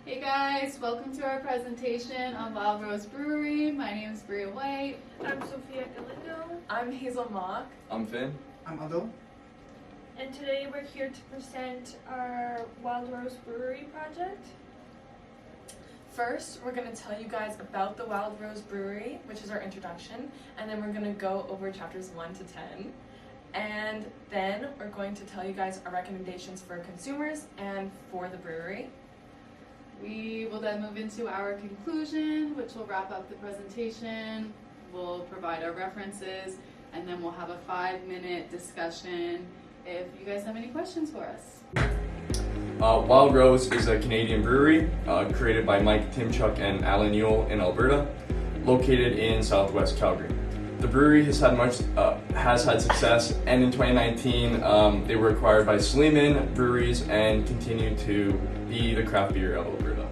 Hey guys, welcome to our presentation on Wild Rose Brewery. My name is Bria White. I'm Sophia Galindo. I'm Hazel Mock. I'm Finn. I'm Adil. And today we're here to present our Wild Rose Brewery project. First, we're going to tell you guys about the Wild Rose Brewery, which is our introduction, and then we're going to go over chapters 1 to 10. And then we're going to tell you guys our recommendations for consumers and for the brewery. We will then move into our conclusion, which will wrap up the presentation. We'll provide our references, and then we'll have a 5-minute discussion if you guys have any questions for us. Wild Rose is a Canadian brewery created by Mike Timchuk and Alan Yule in Alberta, located in southwest Calgary. The brewery has had success, and in 2019 they were acquired by Sleeman Breweries and continue to be the craft beer of Alberta.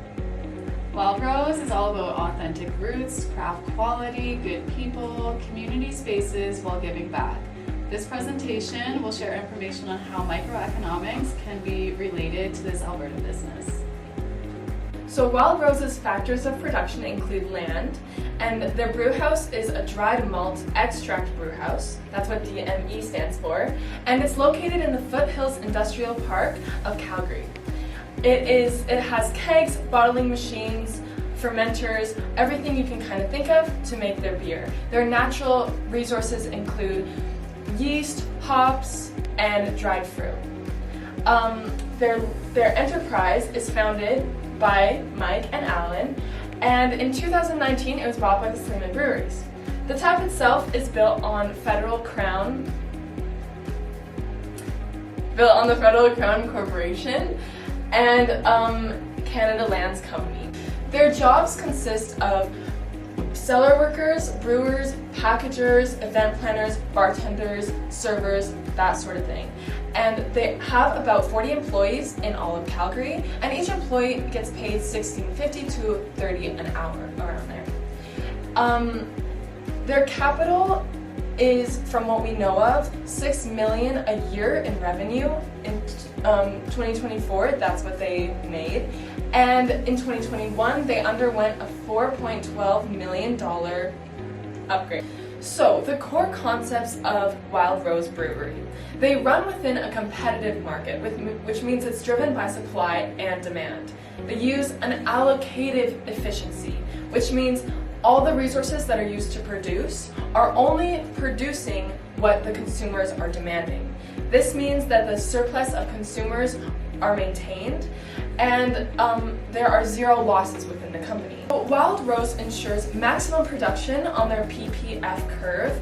Wild Rose is all about authentic roots, craft quality, good people, community spaces while giving back. This presentation will share information on how microeconomics can be related to this Alberta business. So Wild Rose's factors of production include land, and their brew house is a dried malt extract brew house. That's what DME stands for, and it's located in the Foothills Industrial Park of Calgary. It has kegs, bottling machines, fermenters, everything you can kind of think of to make their beer. Their natural resources include yeast, hops, and dried fruit. Their enterprise is founded by Mike and Alan, and in 2019 it was bought by the Sleeman Breweries. The tap itself is built on the Federal Crown Corporation and Canada Lands Company. Their jobs consist of cellar workers, brewers, packagers, event planners, bartenders, servers, that sort of thing. And they have about 40 employees in all of Calgary, and each employee gets paid $16.50 to $30 an hour, around there. Their capital is, from what we know of, $6 million a year in revenue. In 2024, that's what they made. And in 2021, they underwent a $4.12 million upgrade. So, the core concepts of Wild Rose Brewery. They run within a competitive market, which means it's driven by supply and demand. They use an allocative efficiency, which means all the resources that are used to produce are only producing what the consumers are demanding. This means that the surplus of consumers are maintained, and there are zero losses within the company. Wild Rose ensures maximum production on their PPF curve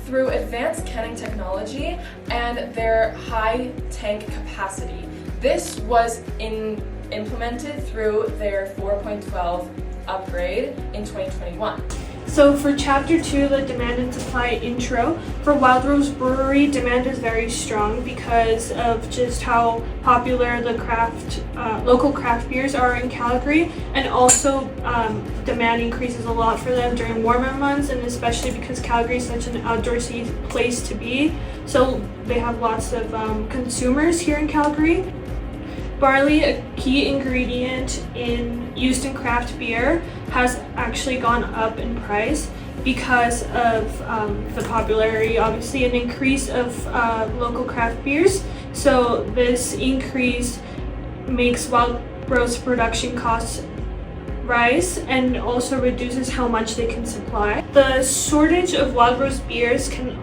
through advanced canning technology and their high tank capacity. This was implemented through their 4.12 upgrade in 2021. So for chapter 2, the demand and supply intro, for Wild Rose Brewery, demand is very strong because of just how popular the local craft beers are in Calgary, and also demand increases a lot for them during warmer months, and especially because Calgary is such an outdoorsy place to be, so they have lots of consumers here in Calgary. Barley, a key ingredient used in craft beer, has actually gone up in price because of the popularity, obviously, an increase of local craft beers. So this increase makes Wild Rose production costs rise and also reduces how much they can supply. The shortage of Wild Rose beers can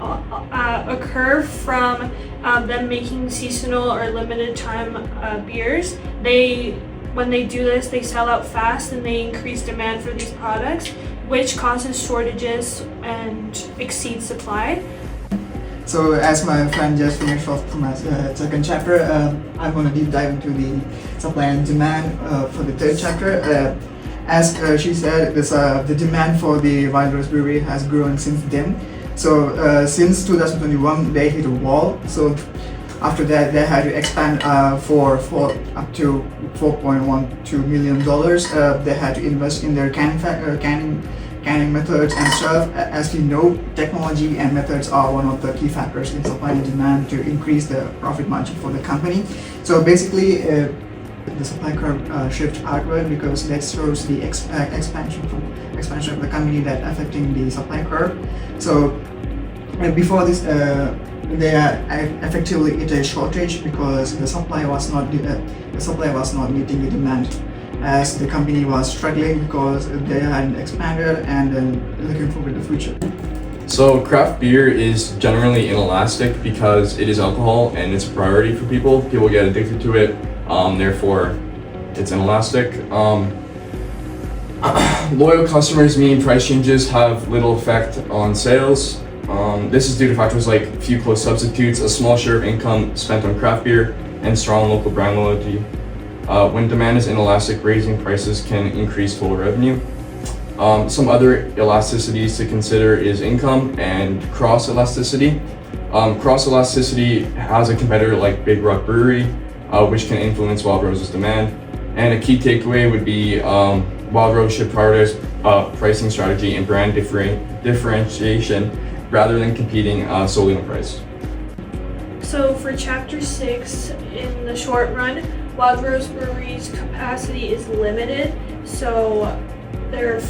occur from them making seasonal or limited time beers. When they do this, they sell out fast and they increase demand for these products, which causes shortages and exceeds supply. So as my friend just finished off from my second chapter, I'm going to deep dive into the supply and demand for the third chapter. As she said, the demand for the Wild Rose Brewery has grown since then. So since 2021, they hit a wall. So after that, they had to expand for up to $4.12 million. They had to invest in their canning methods and stuff. As you know, technology and methods are one of the key factors in supply and demand to increase the profit margin for the company. So basically, the supply curve shift outward because that shows the expansion of the company that affecting the supply curve. So before this, they are effectively at a shortage because the supply was not meeting the demand, as the company was struggling because they hadn't expanded and looking forward to the future. So craft beer is generally inelastic because it is alcohol and it's a priority for people. People get addicted to it, therefore it's inelastic. Loyal customers mean price changes have little effect on sales. This is due to factors like few close substitutes, a small share of income spent on craft beer, and strong local brand loyalty. When demand is inelastic, raising prices can increase total revenue. Some other elasticities to consider is income and cross-elasticity. Cross-elasticity has a competitor like Big Rock Brewery, which can influence Wild Rose's demand. And a key takeaway would be Wild Rose should prioritize pricing strategy and brand differentiation rather than competing solely on price. So for Chapter 6, in the short run, Wild Rose Brewery's capacity is limited. So they're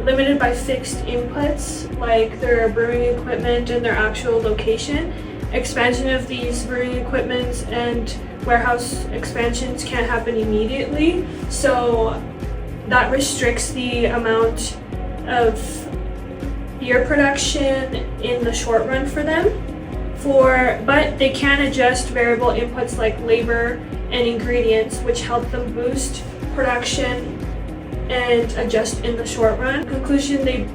limited by fixed inputs like their brewing equipment and their actual location. Expansion of these brewing equipments and warehouse expansions can't happen immediately, so that restricts the amount of beer production in the short run for them. But they can adjust variable inputs like labor and ingredients, which help them boost production and adjust in the short run. In conclusion, they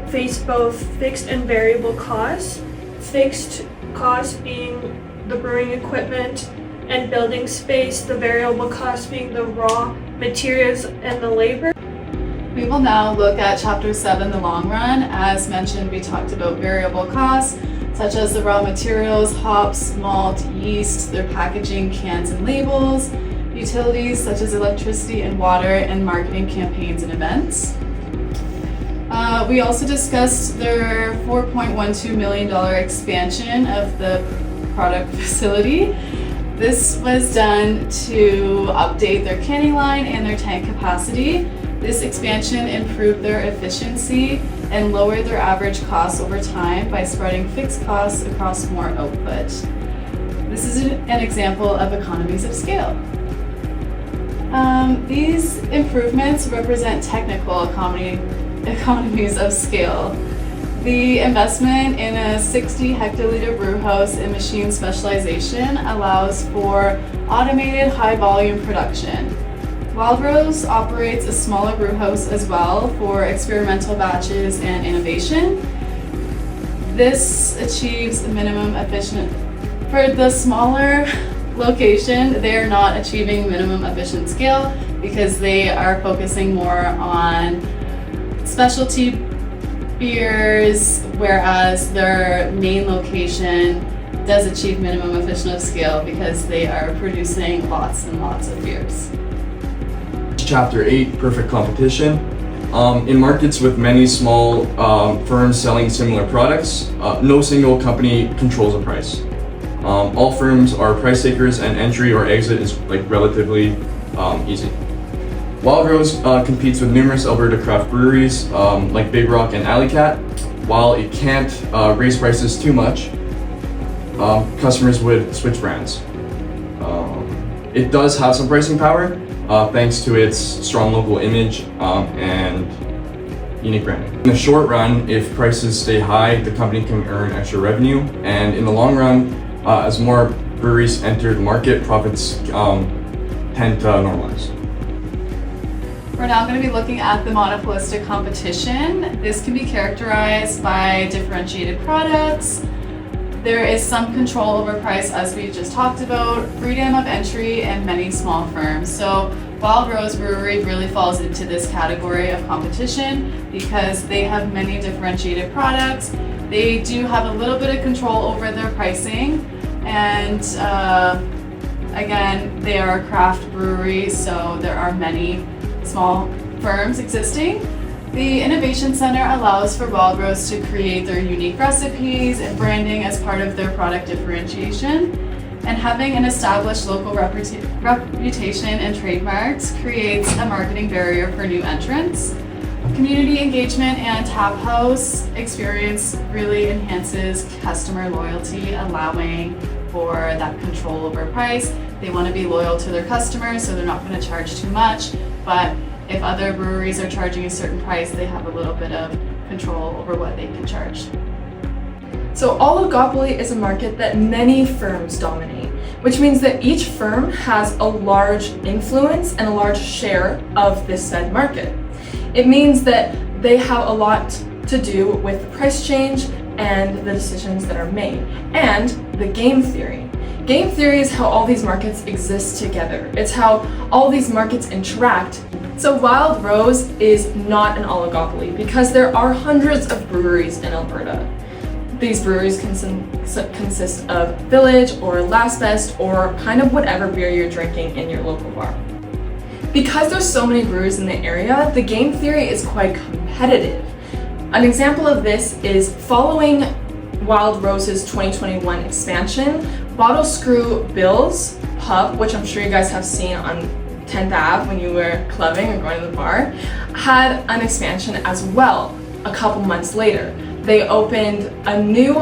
face both fixed and variable costs. Fixed costs being the brewing equipment and building space, the variable costs being the raw materials and the labor. We will now look at Chapter 7, the long run. As mentioned, we talked about variable costs, such as the raw materials, hops, malt, yeast, their packaging, cans and labels, utilities such as electricity and water, and marketing campaigns and events. We also discussed their $4.12 million expansion of the product facility. This was done to update their canning line and their tank capacity. This expansion improved their efficiency and lowered their average costs over time by spreading fixed costs across more output. This is an example of economies of scale. These improvements represent technical economies of scale. The investment in a 60 hectoliter brew house and machine specialization allows for automated high volume production. Wild Rose operates a smaller brew house as well for experimental batches and innovation. This achieves minimum efficient. For the smaller location, they are not achieving minimum efficient scale because they are focusing more on specialty beers, whereas their main location does achieve minimum efficient scale because they are producing lots and lots of beers. Chapter 8, perfect competition. In markets with many small firms selling similar products, no single company controls the price. All firms are price takers and entry or exit is relatively easy. Wild Rose competes with numerous Alberta craft breweries like Big Rock and Alley Cat. While it can't raise prices too much, customers would switch brands. It does have some pricing power thanks to its strong local image and unique branding. In the short run, if prices stay high, the company can earn extra revenue, and in the long run, as more breweries enter the market, profits tend to normalize. We're now going to be looking at the monopolistic competition. This can be characterized by differentiated products. There is some control over price, as we just talked about, freedom of entry, and many small firms. So Wild Rose Brewery really falls into this category of competition because they have many differentiated products. They do have a little bit of control over their pricing, and again, they are a craft brewery, so there are many small firms existing. The Innovation Center allows for Wild Rose to create their unique recipes and branding as part of their product differentiation. And having an established local reputation and trademarks creates a marketing barrier for new entrants. Community engagement and tap house experience really enhances customer loyalty, allowing for that control over price. They want to be loyal to their customers, so they're not going to charge too much. But if other breweries are charging a certain price, they have a little bit of control over what they can charge. So oligopoly is a market that many firms dominate, which means that each firm has a large influence and a large share of this said market. It means that they have a lot to do with the price change and the decisions that are made, and the game theory. Game theory is how all these markets exist together. It's how all these markets interact. So Wild Rose is not an oligopoly because there are hundreds of breweries in Alberta. These breweries consist of Village or Last Best or kind of whatever beer you're drinking in your local bar. Because there's so many breweries in the area, the game theory is quite competitive. An example of this is following Wild Rose's 2021 expansion, Bottle Screw Bill's pub, which I'm sure you guys have seen on 10th Ave when you were clubbing or going to the bar, had an expansion as well a couple months later. They opened a new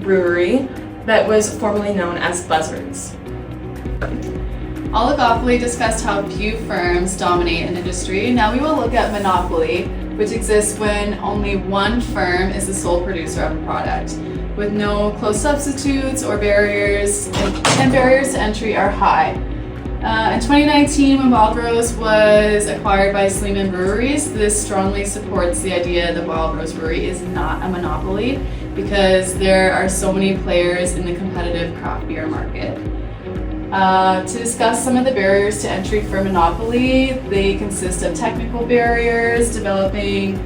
brewery that was formerly known as Buzzards. Oligopoly discussed how few firms dominate an industry. Now we will look at monopoly, which exists when only one firm is the sole producer of a product, with no close substitutes or barriers, and barriers to entry are high. In 2019, when Wild Rose was acquired by Sleeman Breweries, this strongly supports the idea that Wild Rose Brewery is not a monopoly because there are so many players in the competitive craft beer market. To discuss some of the barriers to entry for monopoly, they consist of technical barriers, developing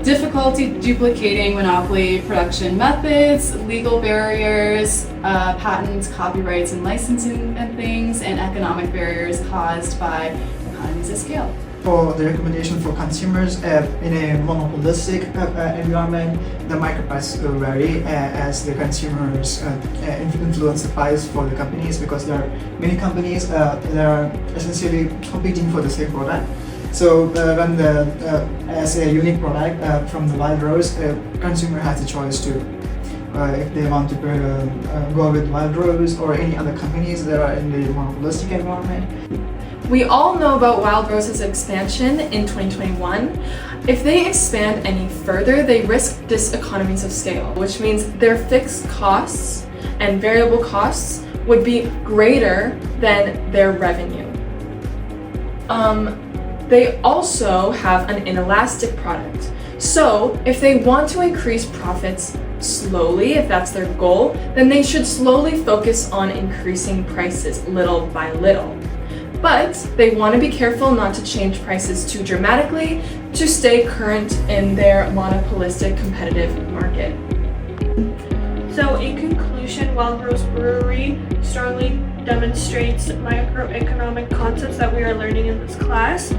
difficulty duplicating monopoly production methods, legal barriers, patents, copyrights, and licensing and things, and economic barriers caused by economies of scale. For the recommendation for consumers in a monopolistic environment, the market prices will vary as the consumers influence the price for the companies because there are many companies that are essentially competing for the same product. So when as a unique product from the Wild Rose, consumer has the choice to if they want to go with Wild Rose or any other companies that are in the monopolistic environment. We all know about Wild Rose's expansion in 2021. If they expand any further, they risk diseconomies of scale, which means their fixed costs and variable costs would be greater than their revenue. They also have an inelastic product. So if they want to increase profits slowly, if that's their goal, then they should slowly focus on increasing prices little by little. But they want to be careful not to change prices too dramatically to stay current in their monopolistic competitive market. So in conclusion, Wild Rose Brewery strongly demonstrates microeconomic concepts that we are learning in this class,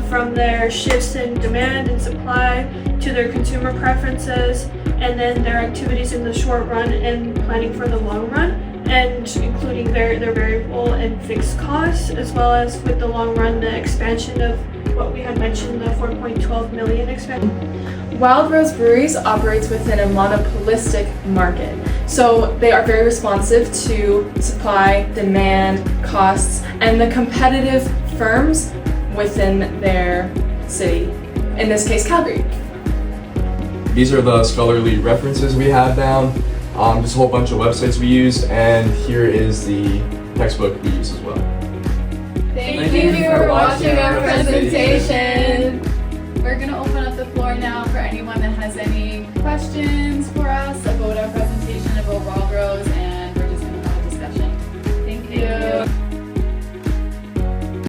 from their shifts in demand and supply to their consumer preferences, and then their activities in the short run and planning for the long run, and including their variable and fixed costs, as well as with the long run, the expansion of what we had mentioned, the 4.12 million expansion. Wild Rose Breweries operates within a monopolistic market, so they are very responsive to supply, demand, costs, and the competitive firms within their city, in this case Calgary. These are the scholarly references we have down. Just a whole bunch of websites we used, and here is the textbook we use as well. Thank you for watching our presentation. We're going to open up the floor now for anyone that has any questions,